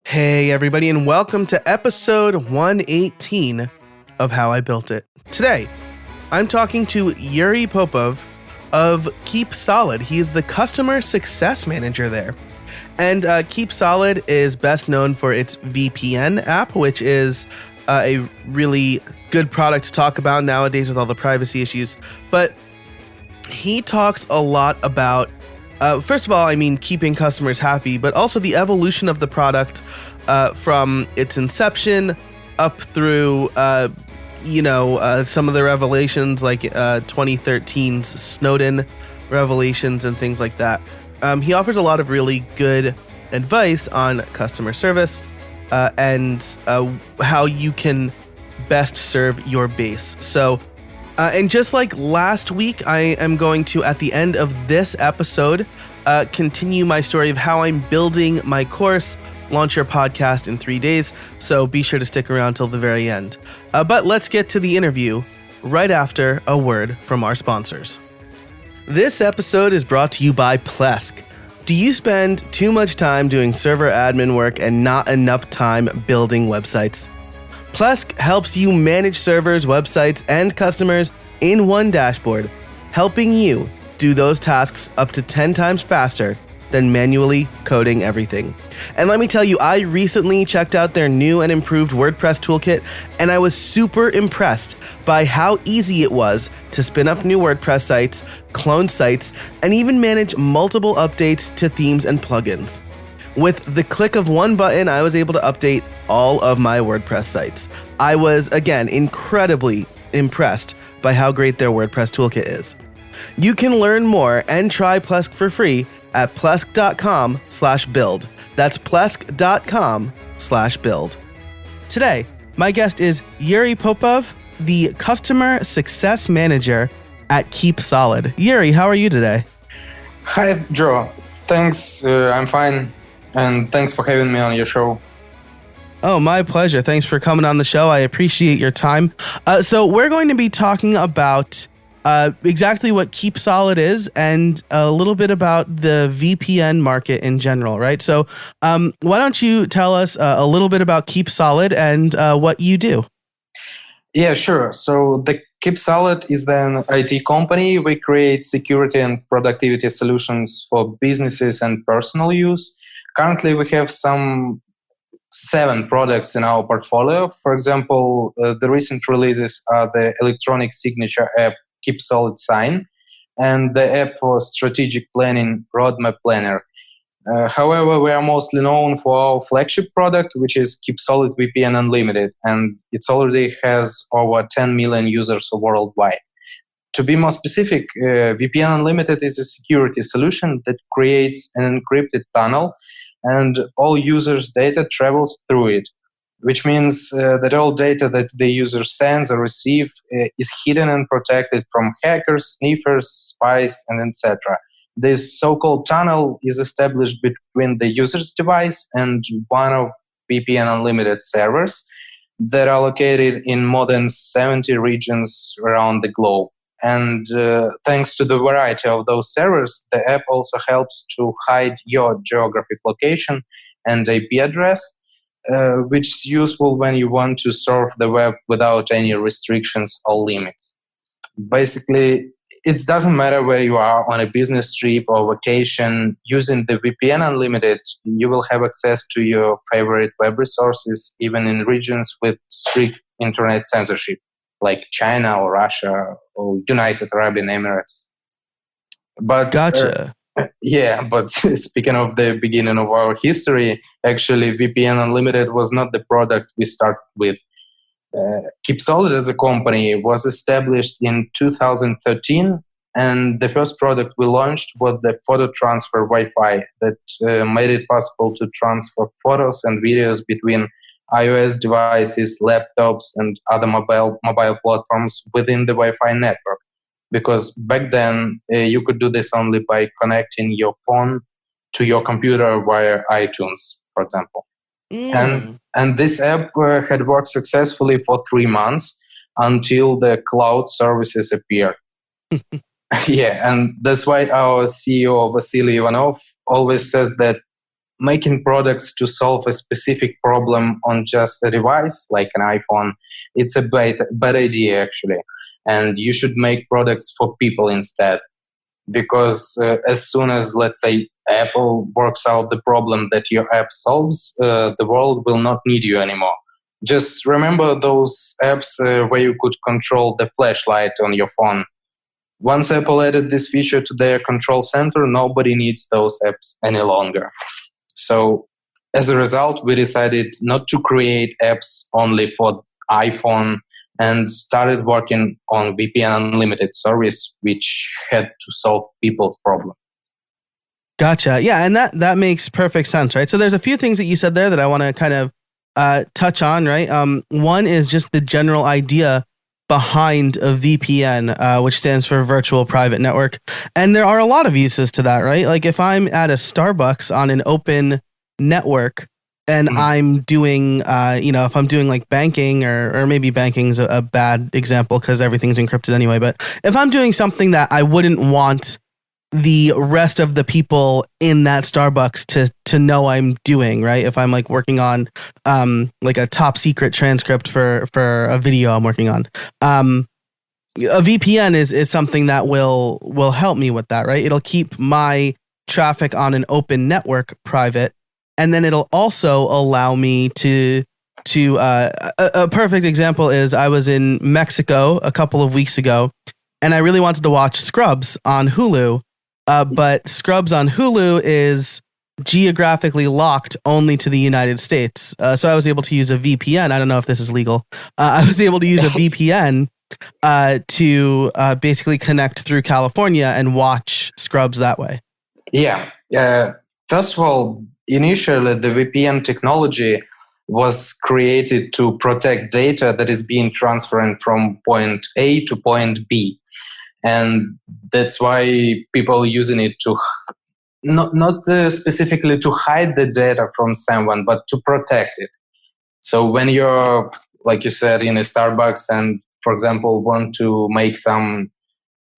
Hey everybody, and welcome to episode 118 of How I Built It. Today, I'm talking to Yuriy Popov of KeepSolid. He's the customer success manager there. And KeepSolid is best known for its VPN app, which is a really good product to talk about nowadays with all the privacy issues. But he talks a lot about, first of all, keeping customers happy, but also the evolution of the product from its inception up through, some of the revelations like 2013's Snowden revelations and things like that. He offers a lot of really good advice on customer service and how you can best serve your base. So, and just like last week, I am going to, at the end of this episode, continue my story of how I'm building my course, Launch Your Podcast in 3 days. So be sure to stick around till the very end. But let's get to the interview right after a word from our sponsors. This episode is brought to you by Plesk. Do you spend too much time doing server admin work and not enough time building websites? Plesk helps you manage servers, websites, and customers in one dashboard, helping you do those tasks up to 10 times faster than manually coding everything. And let me tell you, I recently checked out their new and improved WordPress toolkit, and I was super impressed by how easy it was to spin up new WordPress sites, clone sites, and even manage multiple updates to themes and plugins. With the click of one button, I was able to update all of my WordPress sites. I was, again, incredibly impressed by how great their WordPress toolkit is. You can learn more and try Plesk for free at plesk.com/build. That's plesk.com/build. Today, my guest is Yuriy Popov, the customer success manager at KeepSolid. Yuriy, how are you today? Hi, Joe. Thanks. I'm fine. And thanks for having me on your show. Oh, my pleasure. Thanks for coming on the show. I appreciate your time. So we're going to be talking about exactly what KeepSolid is and a little bit about the VPN market in general, right? So why don't you tell us a little bit about KeepSolid and what you do? Yeah, sure. So the KeepSolid is an IT company. We create security and productivity solutions for businesses and personal use. Currently, we have some 7 products in our portfolio. For example, the recent releases are the electronic signature app KeepSolid Sign and the app for strategic planning Roadmap Planner. However, we are mostly known for our flagship product, which is KeepSolid VPN Unlimited, and it already has over 10 million users worldwide. To be more specific, VPN Unlimited is a security solution that creates an encrypted tunnel and all users' data travels through it, which means that all data that the user sends or receives is hidden and protected from hackers, sniffers, spies, and etc. This so-called tunnel is established between the user's device and one of VPN Unlimited servers that are located in more than 70 regions around the globe. And thanks to the variety of those servers, the app also helps to hide your geographic location and IP address, which is useful when you want to surf the web without any restrictions or limits. Basically, it doesn't matter where you are on a business trip or vacation. Using the VPN Unlimited, you will have access to your favorite web resources, even in regions with strict internet censorship, like China or Russia or United Arab Emirates. But Gotcha. But speaking of the beginning of our history, actually VPN Unlimited was not the product we started with. KeepSolid as a company was established in 2013, and the first product we launched was the photo transfer Wi-Fi that made it possible to transfer photos and videos between iOS devices, laptops, and other mobile platforms within the Wi-Fi network. Because back then, you could do this only by connecting your phone to your computer via iTunes, for example. And this app had worked successfully for 3 months until the cloud services appeared. Yeah, and that's why our CEO, Vasily Ivanov, always says that making products to solve a specific problem on just a device like an iPhone, it's a bad idea actually. And you should make products for people instead. Because as soon as, let's say, Apple works out the problem that your app solves, the world will not need you anymore. Just remember those apps where you could control the flashlight on your phone. Once Apple added this feature to their control center, nobody needs those apps any longer. So as a result, we decided not to create apps only for iPhone and started working on VPN Unlimited service, which had to solve people's problem. Gotcha. Yeah, and that makes perfect sense, right? So there's a few things that you said there that I want to kind of touch on, right? One is just the general idea behind a VPN, which stands for Virtual Private Network. And there are a lot of uses to that, right? Like if I'm at a Starbucks on an open network, and I'm doing, if I'm doing like banking or maybe banking's a bad example because everything's encrypted anyway. But if I'm doing something that I wouldn't want the rest of the people in that Starbucks to know I'm doing, right? If I'm like working on like a top secret transcript for a video I'm working on, a VPN is something that will help me with that, right? It'll keep my traffic on an open network private. And then it'll also allow me to a perfect example is I was in Mexico a couple of weeks ago, and I really wanted to watch Scrubs on Hulu, but Scrubs on Hulu is geographically locked only to the United States. So I was able to use a VPN. I don't know if this is legal. I was able to use a VPN to basically connect through California and watch Scrubs that way. Yeah. First of all, initially, the VPN technology was created to protect data that is being transferred from point A to point B. And that's why people using it to not specifically to hide the data from someone, but to protect it. So when you're, like you said, in a Starbucks and, for example, want to make some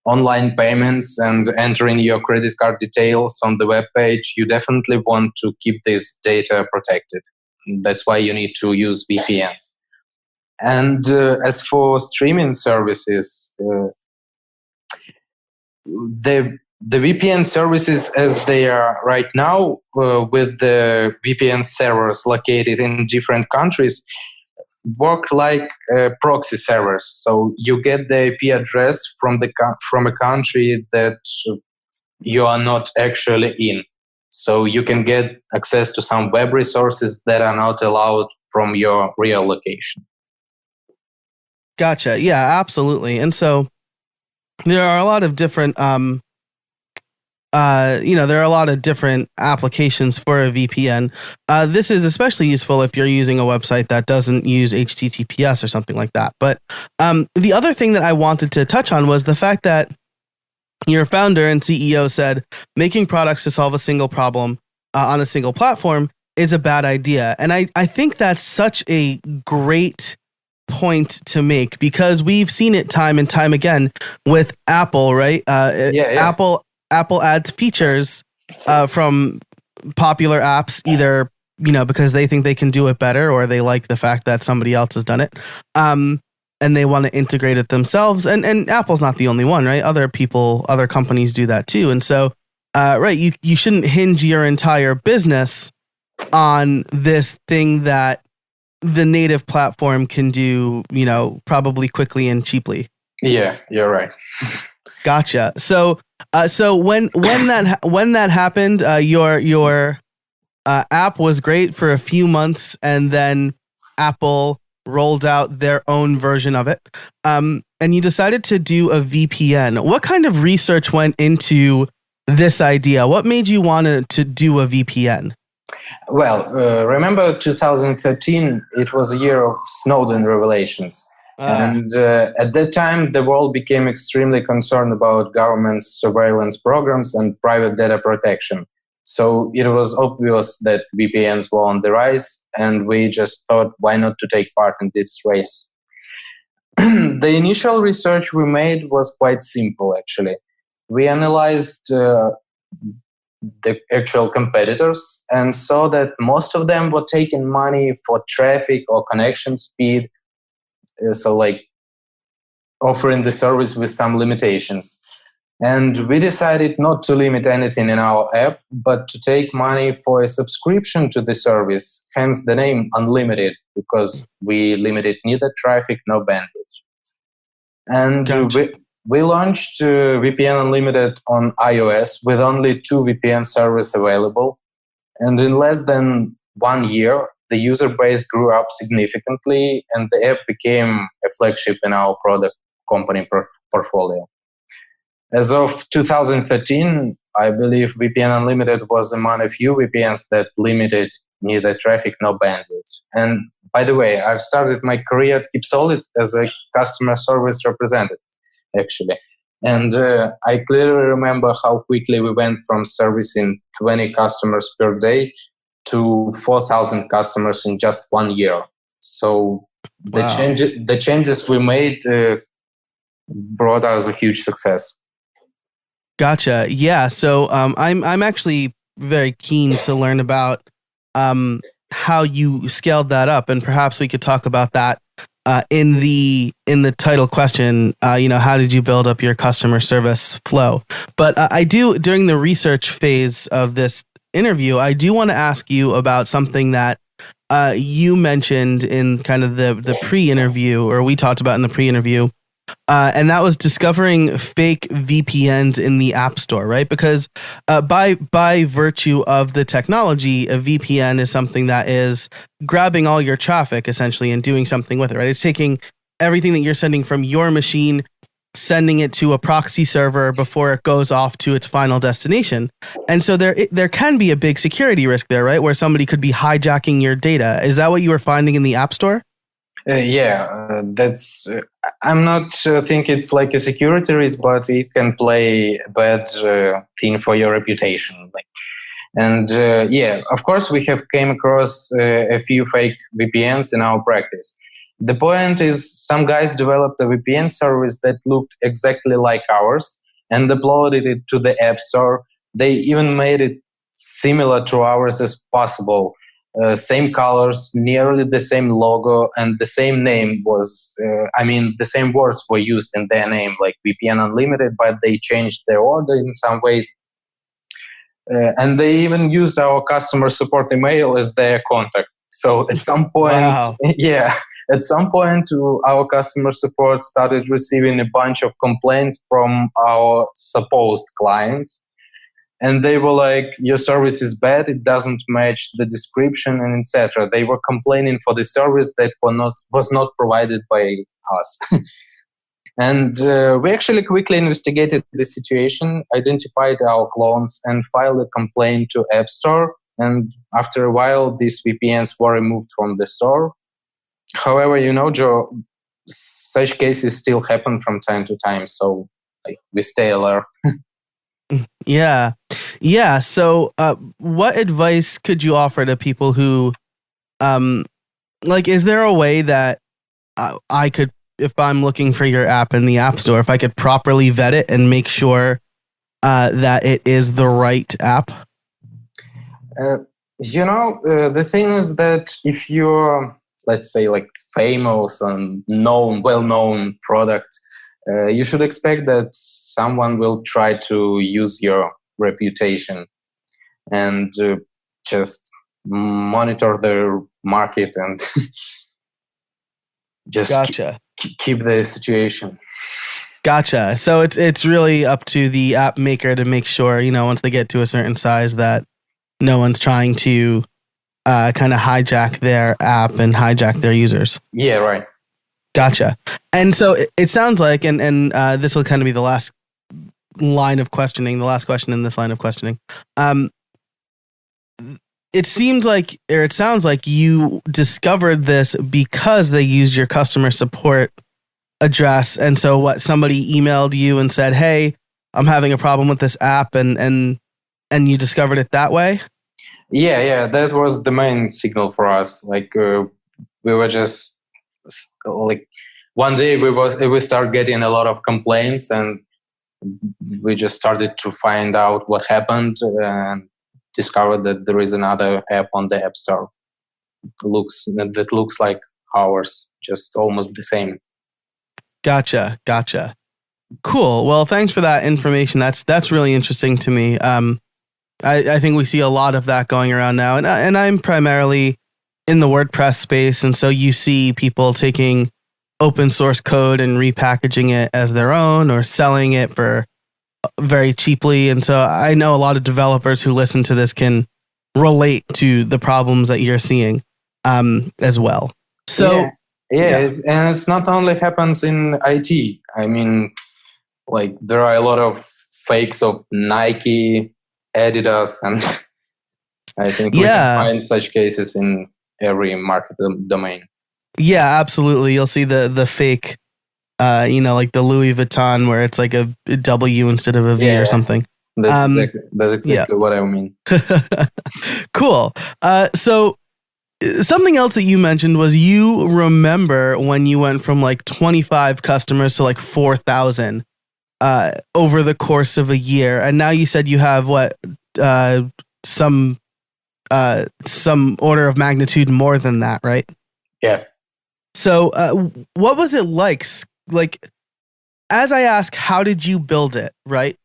online payments and entering your credit card details on the web page, you definitely want to keep this data protected. That's why you need to use VPNs. And as for streaming services, the VPN services as they are right now, with the VPN servers located in different countries, work like proxy servers. So you get the IP address from a country that you are not actually in. So you can get access to some web resources that are not allowed from your real location. Gotcha. Yeah, absolutely. And so there are a lot of different there are a lot of different applications for a VPN. This is especially useful if you're using a website that doesn't use HTTPS or something like that. But the other thing that I wanted to touch on was the fact that your founder and CEO said making products to solve a single problem on a single platform is a bad idea. And I think that's such a great point to make because we've seen it time and time again with Apple, right? Apple adds features from popular apps, either because they think they can do it better or they like the fact that somebody else has done it, and they want to integrate it themselves. And Apple's not the only one, right? Other companies do that too. And so, right, you shouldn't hinge your entire business on this thing that the native platform can do, probably quickly and cheaply. Yeah, you're right. Gotcha. So when that happened, your app was great for a few months, and then Apple rolled out their own version of it. And you decided to do a VPN. What kind of research went into this idea? What made you want to do a VPN? Well, remember 2013, it was a year of Snowden revelations. And at that time, the world became extremely concerned about government surveillance programs and private data protection. So it was obvious that VPNs were on the rise, and we just thought, why not to take part in this race? The initial research we made was quite simple, actually. We analyzed the actual competitors and saw that most of them were taking money for traffic or connection speed. So like offering the service with some limitations. And we decided not to limit anything in our app, but to take money for a subscription to the service, hence the name Unlimited, because we limited neither traffic nor bandwidth. And Gotcha. we launched VPN Unlimited on iOS with only 2 VPN servers available. And in less than 1 year, the user base grew up significantly, and the app became a flagship in our product company portfolio. As of 2013, I believe VPN Unlimited was among a few VPNs that limited neither traffic nor bandwidth. And by the way, I've started my career at KeepSolid as a customer service representative, actually. And I clearly remember how quickly we went from servicing 20 customers per day to 4,000 customers in just 1 year. So Wow. the changes we made brought us a huge success. Gotcha. Yeah. So I'm actually very keen to learn about how you scaled that up, and perhaps we could talk about that in the title question. How did you build up your customer service flow? But I do, during the research phase of this interview, I do want to ask you about something that you mentioned in kind of the pre-interview, or we talked about in the pre-interview. And that was discovering fake VPNs in the App Store, right? Because by virtue of the technology, a VPN is something that is grabbing all your traffic essentially and doing something with it, right? It's taking everything that you're sending from your machine, sending it to a proxy server before it goes off to its final destination. And so there can be a big security risk there, right? Where somebody could be hijacking your data. Is that what you were finding in the App Store? That's. I'm not think it's like a security risk, but it can play a bad thing for your reputation. Of course, we have came across a few fake VPNs in our practice. The point is, some guys developed a VPN service that looked exactly like ours and uploaded it to the App Store. They even made it similar to ours as possible. Same colors, nearly the same logo, and the same name was, the same words were used in their name, like VPN Unlimited, but they changed their order in some ways. And they even used our customer support email as their contact. So at some point, Wow. At some point, our customer support started receiving a bunch of complaints from our supposed clients. And they were like, your service is bad, it doesn't match the description, and etc. They were complaining for the service that was not provided by us. And we actually quickly investigated the situation, identified our clones, and filed a complaint to App Store. And after a while, these VPNs were removed from the store. However, Joe, such cases still happen from time to time. So we stay alert. Yeah. So, what advice could you offer to people who, is there a way that I could, if I'm looking for your app in the App Store, if I could properly vet it and make sure that it is the right app? The thing is that if you're, let's say, like famous and well-known product, you should expect that someone will try to use your reputation and just monitor the market and just Gotcha. keep the situation. Gotcha. So it's really up to the app maker to make sure, once they get to a certain size, that no one's trying to kind of hijack their app and hijack their users. Yeah, right. Gotcha. And so it sounds like, and this will kind of be the last line of questioning, the last question in this line of questioning. It sounds like you discovered this because they used your customer support address. And so somebody emailed you and said, hey, I'm having a problem with this app, and you discovered it that way? Yeah, that was the main signal for us. We were just like, one day we start getting a lot of complaints, and we just started to find out what happened and discovered that there is another app on the App Store that looks like ours, just almost the same. Gotcha. Cool. Well, thanks for that information. That's really interesting to me. I think we see a lot of that going around now, and I'm primarily in the WordPress space, and so you see people taking open source code and repackaging it as their own or selling it for very cheaply. And so I know a lot of developers who listen to this can relate to the problems that you're seeing as well. So it's not only happens in IT. I mean, like there are a lot of fakes of Nike, Adidas, and I think we can find such cases in every market domain. Yeah, absolutely. You'll see the fake, like the Louis Vuitton where it's like a W instead of a V or something. That's exactly what I mean. Cool. So something else that you mentioned was you remember when you went from like 25 customers to like 4,000 over the course of a year. And now you said you have some order of magnitude more than that, right? Yeah. So what was it like? Like, as I ask, how did you build it, right?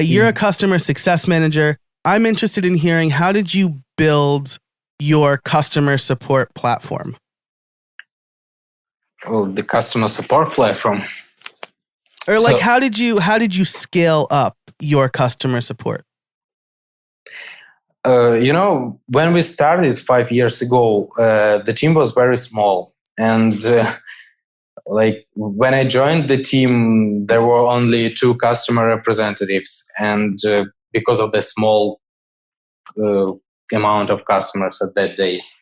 You're a customer success manager. I'm interested in hearing, how did you build your customer support platform? Oh, the customer support platform. Or like, how did you scale up your customer support? When we started 5 years ago, the team was very small. And like when I joined the team, there were only 2 customer representatives. And because of the small amount of customers at that days.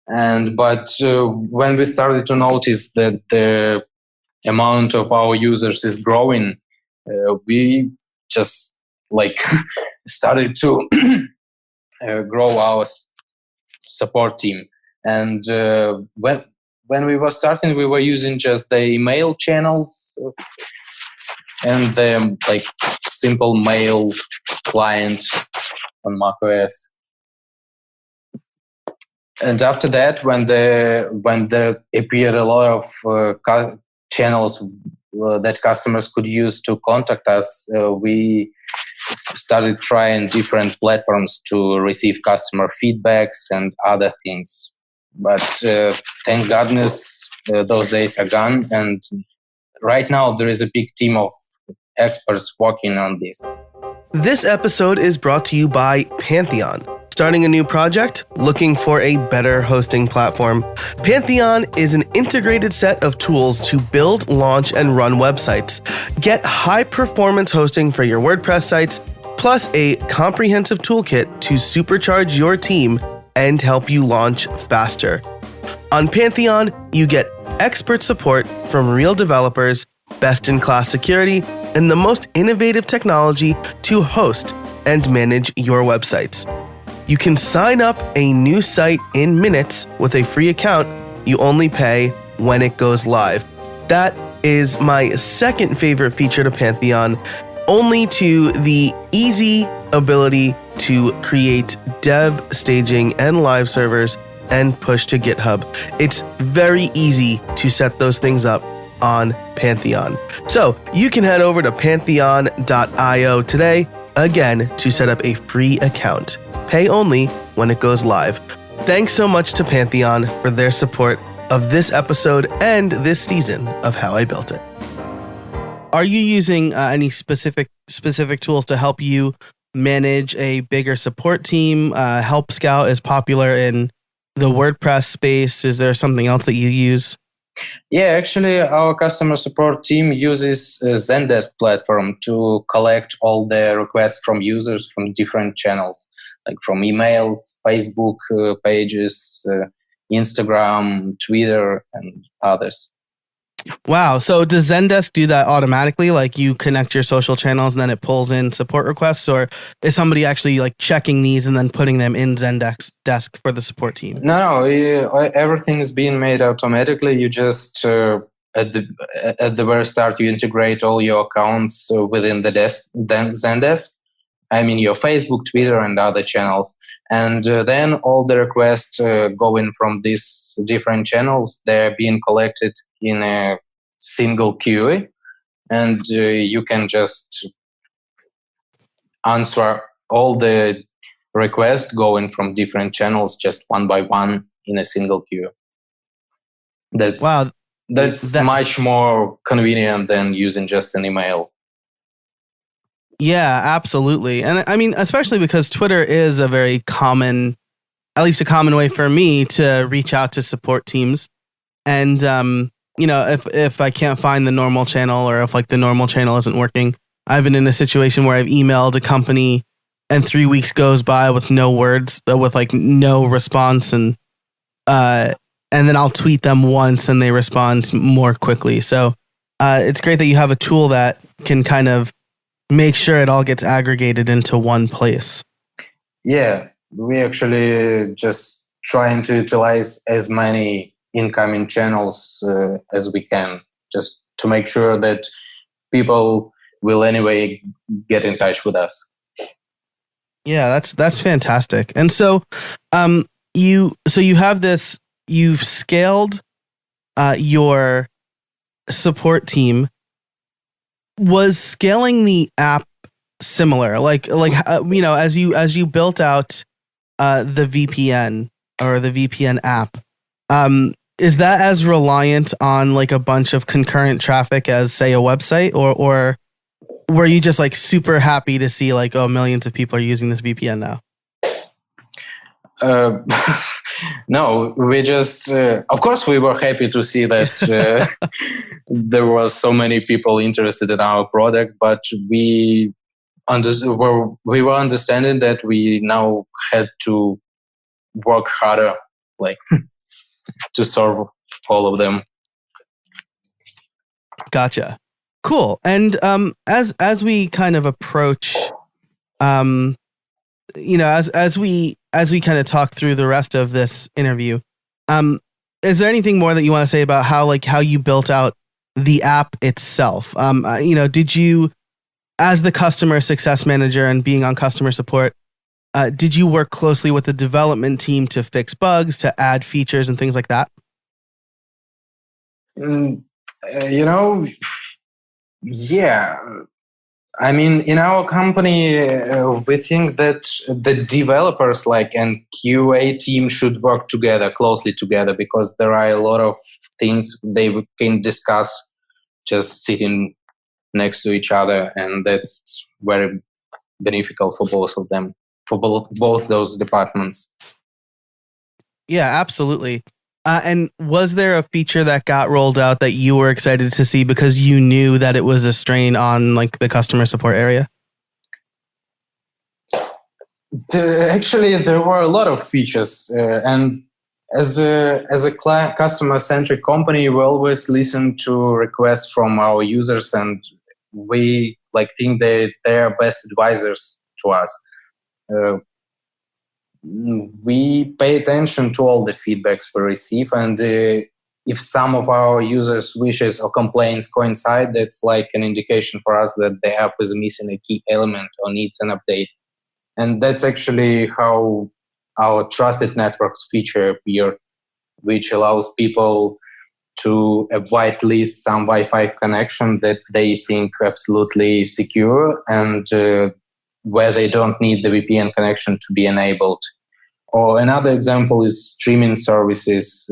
But when we started to notice that the amount of our users is growing, we just like started to grow our support team. And when we were starting, we were using just the email channels and the like simple mail client on macOS. And after that, when there appeared a lot of channels that customers could use to contact us, we started trying different platforms to receive customer feedbacks and other things. But thank goodness those days are gone. And right now there is a big team of experts working on this. This episode is brought to you by Pantheon. Starting a new project? Looking for a better hosting platform? Pantheon is an integrated set of tools to build, launch, and run websites. Get high-performance hosting for your WordPress sites, plus a comprehensive toolkit to supercharge your team and help you launch faster. On Pantheon, you get expert support from real developers, best-in-class security, and the most innovative technology to host and manage your websites. You can sign up a new site in minutes with a free account. You only pay when it goes live. That is my second favorite feature to Pantheon, only to the easy ability to create dev, staging, and live servers and push to GitHub. It's very easy to set those things up on Pantheon. So you can head over to pantheon.io today, again, to set up a free account. Pay only when it goes live. Thanks so much to Pantheon for their support of this episode and this season of How I Built It. Are you using any specific tools to help you manage a bigger support team? Help Scout is popular in the WordPress space. Is there something else that you use? Yeah, actually, our customer support team uses Zendesk platform to collect all the requests from users from different channels, like from emails, Facebook pages, Instagram, Twitter, and others. Wow. So does Zendesk do that automatically? Like you connect your social channels and then it pulls in support requests? Or is somebody actually like checking these and then putting them in Zendesk for the support team? No, everything is being made automatically. You just at the very start, you integrate all your accounts within the Zendesk. I mean, your Facebook, Twitter, and other channels. And then all the requests going from these different channels, they're being collected in a single queue. And you can just answer all the requests going from different channels just one by one in a single queue. That's much more convenient than using just an email. Yeah, absolutely. And I mean, especially because Twitter is a very common, at least a common way for me to reach out to support teams. And, if I can't find the normal channel, or if like the normal channel isn't working, I've been in a situation where I've emailed a company and 3 weeks goes by with no words, with like no response. And then I'll tweet them once and they respond more quickly. So it's great that you have a tool that can kind of make sure it all gets aggregated into one place. Yeah, we actually just trying to utilize as many incoming channels as we can, just to make sure that people will anyway get in touch with us. Yeah, that's fantastic. And so you have this, you've scaled your support team. Was scaling the app similar? As you built out the VPN or the VPN app, is that as reliant on like a bunch of concurrent traffic as say a website, or were you just like super happy to see like, oh, millions of people are using this VPN now? No, we just, of course, we were happy to see that there were so many people interested in our product, but we were understanding that we now had to work harder, like to serve all of them. Gotcha. Cool. And as we kind of approach, as we kind of talk through the rest of this interview, is there anything more that you want to say about how you built out the app itself? Did you, as the customer success manager and being on customer support, did you work closely with the development team to fix bugs, to add features and things like that? Yeah. I mean, in our company, we think that the developers and QA team should work closely together, because there are a lot of things they can discuss just sitting next to each other, and that's very beneficial for both of them, for both those departments. Yeah, absolutely. And was there a feature that got rolled out that you were excited to see because you knew that it was a strain on the customer support area? Actually, there were a lot of features, and as a customer-centric company, we always listen to requests from our users, and we think that they are best advisors to us. We pay attention to all the feedbacks we receive, and if some of our users' wishes or complaints coincide, that's an indication for us that the app is missing a key element or needs an update. And that's actually how our trusted networks feature appeared, which allows people to whitelist some Wi-Fi connection that they think absolutely secure, and where they don't need the VPN connection to be enabled. Or another example is streaming services.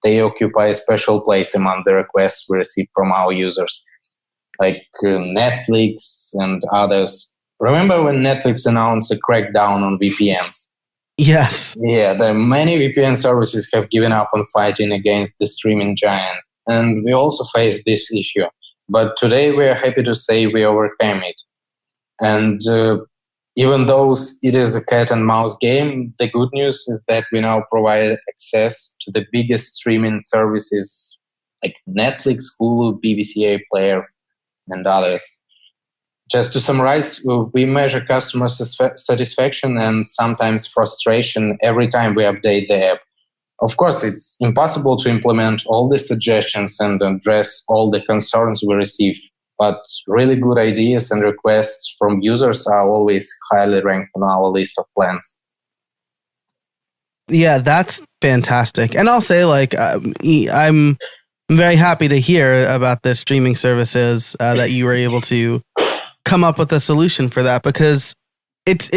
They occupy a special place among the requests we receive from our users, like Netflix and others. Remember when Netflix announced a crackdown on VPNs? Yes. Yeah, the many VPN services have given up on fighting against the streaming giant. And we also face this issue. But today we are happy to say we overcame it. And even though it is a cat and mouse game, the good news is that we now provide access to the biggest streaming services like Netflix, Hulu, BBC iPlayer, and others. Just to summarize, we measure customer satisfaction and sometimes frustration every time we update the app. Of course, it's impossible to implement all the suggestions and address all the concerns we receive, but really good ideas and requests from users are always highly ranked on our list of plans. Yeah, that's fantastic. And I'll say, like, I'm very happy to hear about the streaming services that you were able to come up with a solution for that, because it's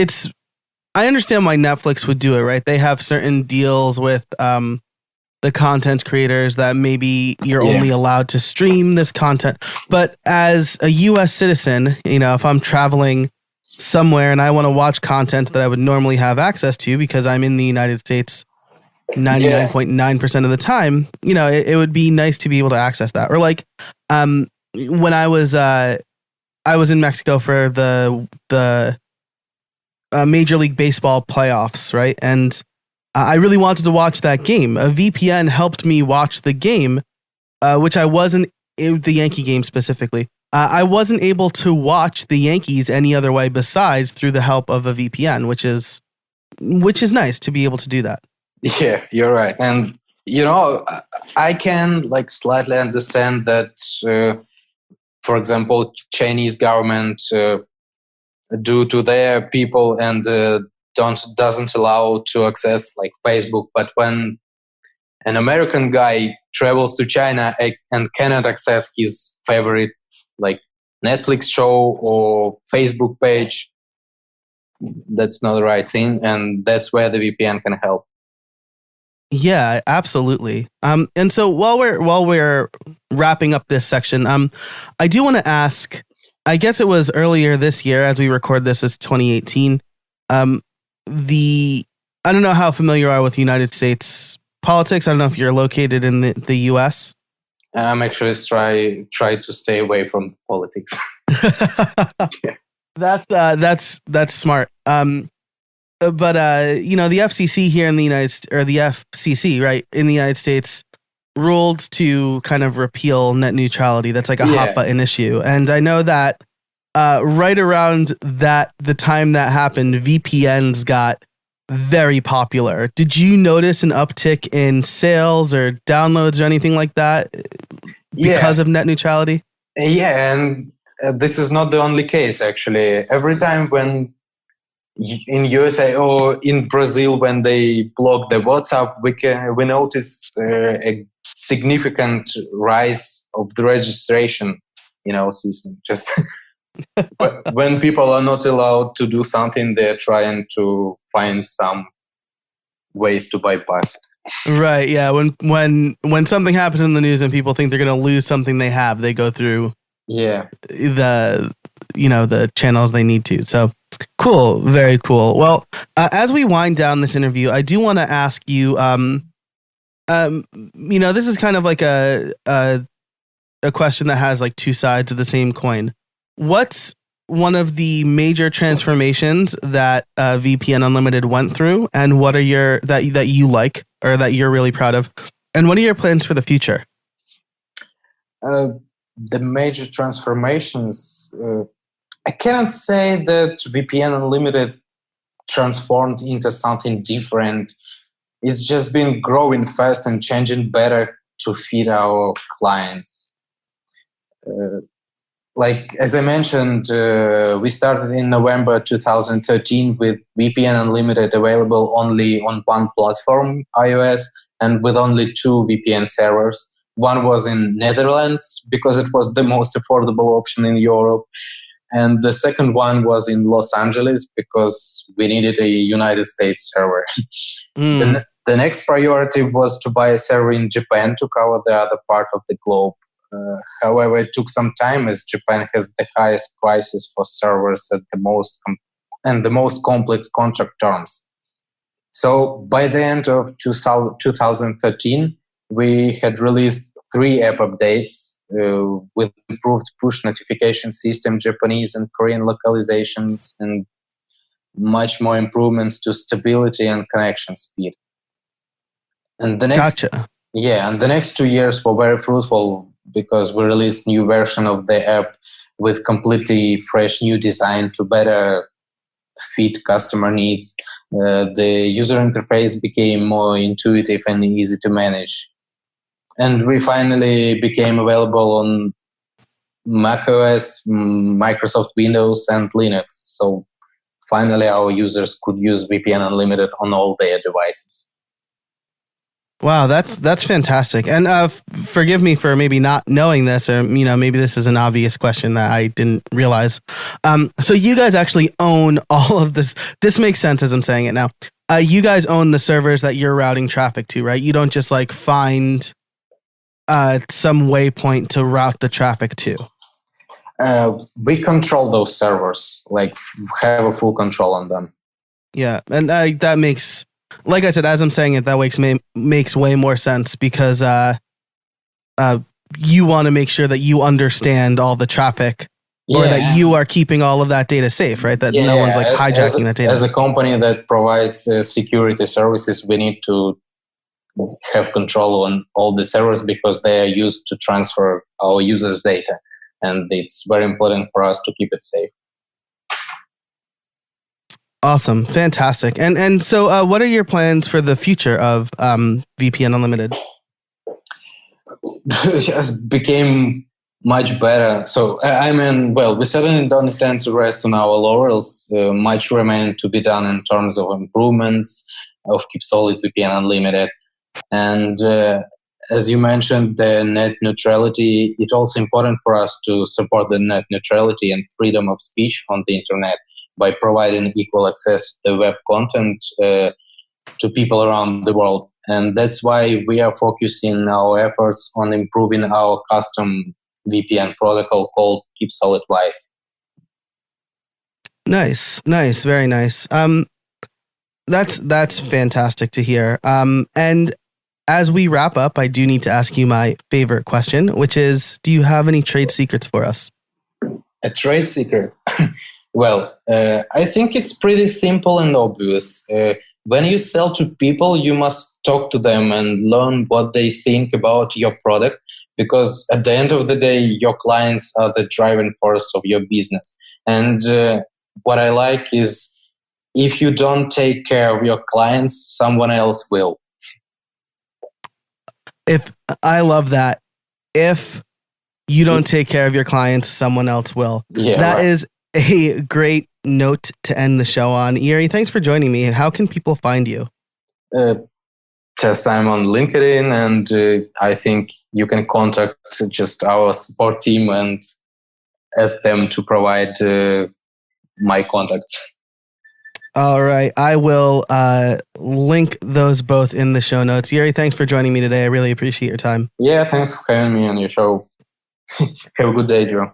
I understand why Netflix would do it, right? They have certain deals with the content creators that maybe you're only allowed to stream this content. But as a US citizen, if I'm traveling somewhere and I want to watch content that I would normally have access to because I'm in the United States 99.9% of the time, it would be nice to be able to access that. Or like when I was in Mexico for the Major League Baseball playoffs, right? And I really wanted to watch that game. A VPN helped me watch the game, which I wasn't, the Yankee game specifically. I wasn't able to watch the Yankees any other way besides through the help of a VPN, which is nice to be able to do that. Yeah, you're right. And, I can slightly understand that, for example, Chinese government due to their people and doesn't allow to access Facebook. But when an American guy travels to China and cannot access his favorite Netflix show or Facebook page, that's not the right thing, and that's where the VPN can help. Yeah, absolutely. And so while we're wrapping up this section, I do want to ask. I guess it was earlier this year, as we record this, as 2018. I don't know how familiar you are with United States politics. I don't know if you're located in the U.S. I'm actually try to stay away from politics. That's smart. But the FCC here in the United States, or the FCC, right, in the United States, ruled to kind of repeal net neutrality. That's like a hot button issue. And I know that right around the time that happened, VPNs got very popular. Did you notice an uptick in sales or downloads or anything like that because of net neutrality? Yeah, and this is not the only case, actually. Every time when in USA or in Brazil, when they block the WhatsApp, we notice a significant rise of the registration in our system. Just when people are not allowed to do something, they're trying to find some ways to bypass it. Right. Yeah. When something happens in the news and people think they're going to lose something they have, they go through the channels they need to. So cool. Very cool. Well, as we wind down this interview, I do want to ask you, this is kind of like a question that has like two sides of the same coin. What's one of the major transformations that VPN Unlimited went through, and what are that you like or that you're really proud of, and what are your plans for the future? The major transformations, I cannot say that VPN Unlimited transformed into something different. It's just been growing fast and changing better to fit our clients. As I mentioned, we started in November 2013 with VPN Unlimited available only on one platform, iOS, and with only 2 VPN servers. One was in Netherlands because it was the most affordable option in Europe. And the second one was in Los Angeles because we needed a United States server. The next priority was to buy a server in Japan to cover the other part of the globe. However, it took some time as Japan has the highest prices for servers at the most complex contract terms. So by the end of 2013, we had released 3 app updates with improved push notification system, Japanese and Korean localizations, and much more improvements to stability and connection speed. And the next 2 years were very fruitful because we released new version of the app with completely fresh new design to better fit customer needs. The user interface became more intuitive and easy to manage. And we finally became available on macOS, Microsoft Windows, and Linux. So finally, our users could use VPN Unlimited on all their devices. Wow, that's fantastic. And forgive me for maybe not knowing this, or maybe this is an obvious question that I didn't realize. So you guys actually own all of this. This makes sense as I'm saying it now. You guys own the servers that you're routing traffic to, right? You don't just like find some waypoint to route the traffic to. We control those servers, like have a full control on them. Yeah, and that makes, like I said, as I'm saying it, that makes way more sense because you want to make sure that you understand all the traffic, or that you are keeping all of that data safe, right? That no one's like hijacking that data. As a company that provides security services, we need to have control on all the servers because they are used to transfer our users' data. And it's very important for us to keep it safe. Awesome. Fantastic. And so what are your plans for the future of VPN Unlimited? It just became much better. So, we certainly don't intend to rest on our laurels. Much remains to be done in terms of improvements of KeepSolid VPN Unlimited. And as you mentioned, the net neutrality, it's also important for us to support the net neutrality and freedom of speech on the internet by providing equal access to the web content to people around the world. And that's why we are focusing our efforts on improving our custom VPN protocol called KeepSolid Wise. Nice, very nice. That's fantastic to hear. And as we wrap up, I do need to ask you my favorite question, which is, do you have any trade secrets for us? A trade secret? Well, I think it's pretty simple and obvious. When you sell to people, you must talk to them and learn what they think about your product, because at the end of the day, your clients are the driving force of your business. And what I like is, if you don't take care of your clients, someone else will. I love that. If you don't take care of your clients, someone else will. Yeah, that is a great note to end the show on. Yuriy, thanks for joining me. How can people find you? Just I'm on LinkedIn, and I think you can contact just our support team and ask them to provide my contacts. All right. I will link those both in the show notes. Yuriy, thanks for joining me today. I really appreciate your time. Yeah, thanks for having me on your show. Have a good day, Joe.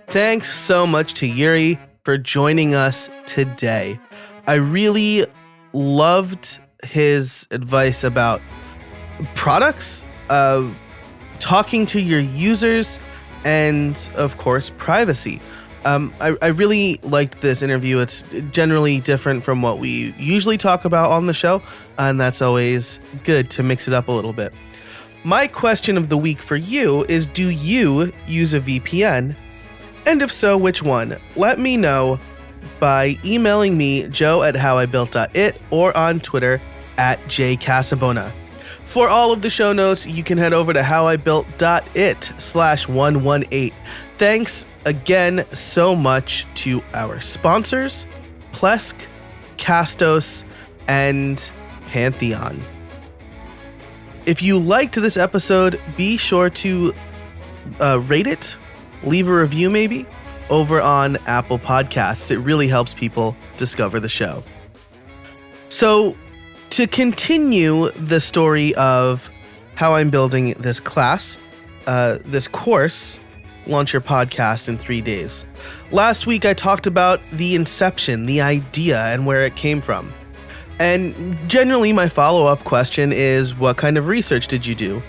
Thanks so much to Yuriy for joining us today. I really loved his advice about products, talking to your users, and of course, privacy. I really liked this interview. It's generally different from what we usually talk about on the show, and that's always good to mix it up a little bit. My question of the week for you is, do you use a VPN? And if so, which one? Let me know by emailing me, joe@howibuilt.it, or on Twitter @jcasabona. For all of the show notes, you can head over to howibuilt.it/118. Thanks again so much to our sponsors, Plesk, Castos, and Pantheon. If you liked this episode, be sure to rate it, leave a review maybe, over on Apple Podcasts. It really helps people discover the show. So, to continue the story of how I'm building this class, this course, Launch Your Podcast in 3 days. Last week, I talked about the inception, the idea, and where it came from. And generally, my follow-up question is, what kind of research did you do?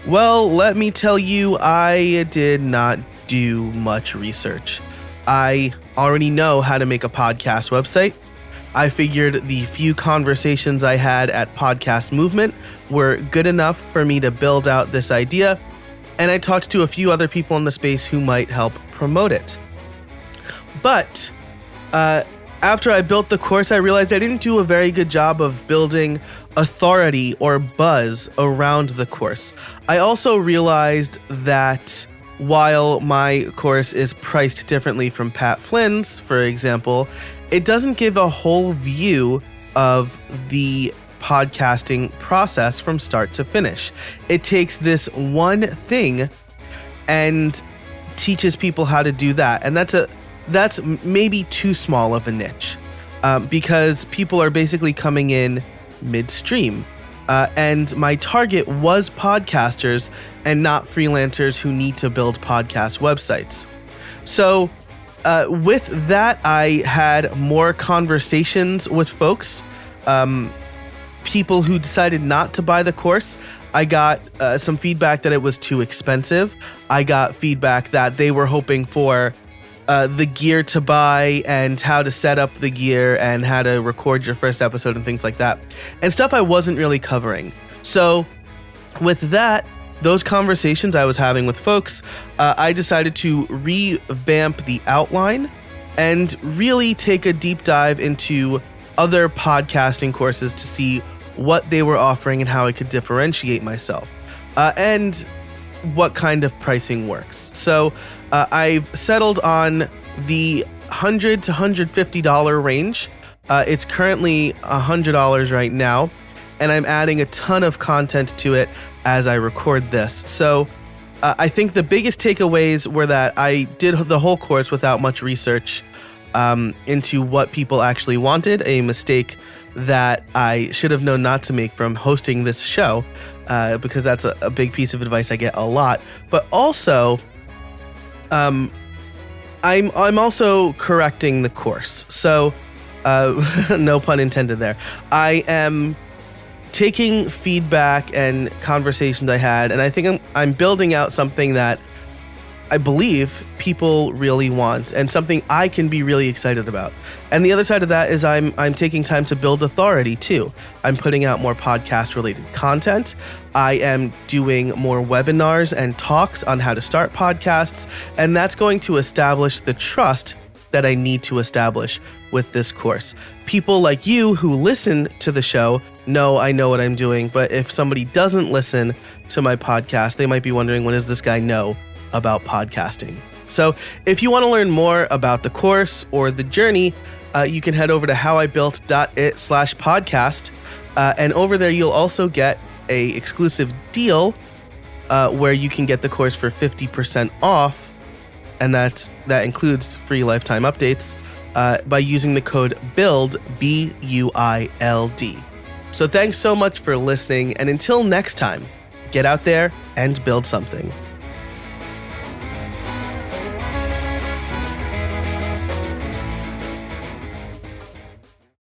Well, let me tell you, I did not do much research. I already know how to make a podcast website. I figured the few conversations I had at Podcast Movement were good enough for me to build out this idea, and I talked to a few other people in the space who might help promote it. But after I built the course, I realized I didn't do a very good job of building authority or buzz around the course. I also realized that while my course is priced differently from Pat Flynn's, for example, it doesn't give a whole view of the podcasting process from start to finish. It takes this one thing and teaches people how to do that. And that's maybe too small of a niche because people are basically coming in midstream. And my target was podcasters and not freelancers who need to build podcast websites. So with that, I had more conversations with folks, people who decided not to buy the course. I got some feedback that it was too expensive. I got feedback that they were hoping for the gear to buy and how to set up the gear and how to record your first episode and things like that, and stuff I wasn't really covering. So with that, those conversations I was having with folks, I decided to revamp the outline and really take a deep dive into other podcasting courses to see what they were offering and how I could differentiate myself, and what kind of pricing works. So I've settled on the $100 to $150 range. It's currently $100 right now, and I'm adding a ton of content to it as I record this. So I think the biggest takeaways were that I did the whole course without much research into what people actually wanted, a mistake that I should have known not to make from hosting this show, because that's a big piece of advice I get a lot. But also, I'm also correcting the course. So, no pun intended there. I am taking feedback and conversations I had, and I think I'm building out something that I believe people really want and something I can be really excited about. And the other side of that is I'm taking time to build authority too. I'm putting out more podcast related content. I am doing more webinars and talks on how to start podcasts, and that's going to establish the trust that I need to establish with this course. People like you who listen to the show know I know what I'm doing, but if somebody doesn't listen to my podcast, they might be wondering, what does this guy know about podcasting? So if you want to learn more about the course or the journey, you can head over to howibuilt.it/podcast. And over there, you'll also get a exclusive deal where you can get the course for 50% off. And that includes free lifetime updates by using the code BUILD, BUILD. So thanks so much for listening. And until next time, get out there and build something.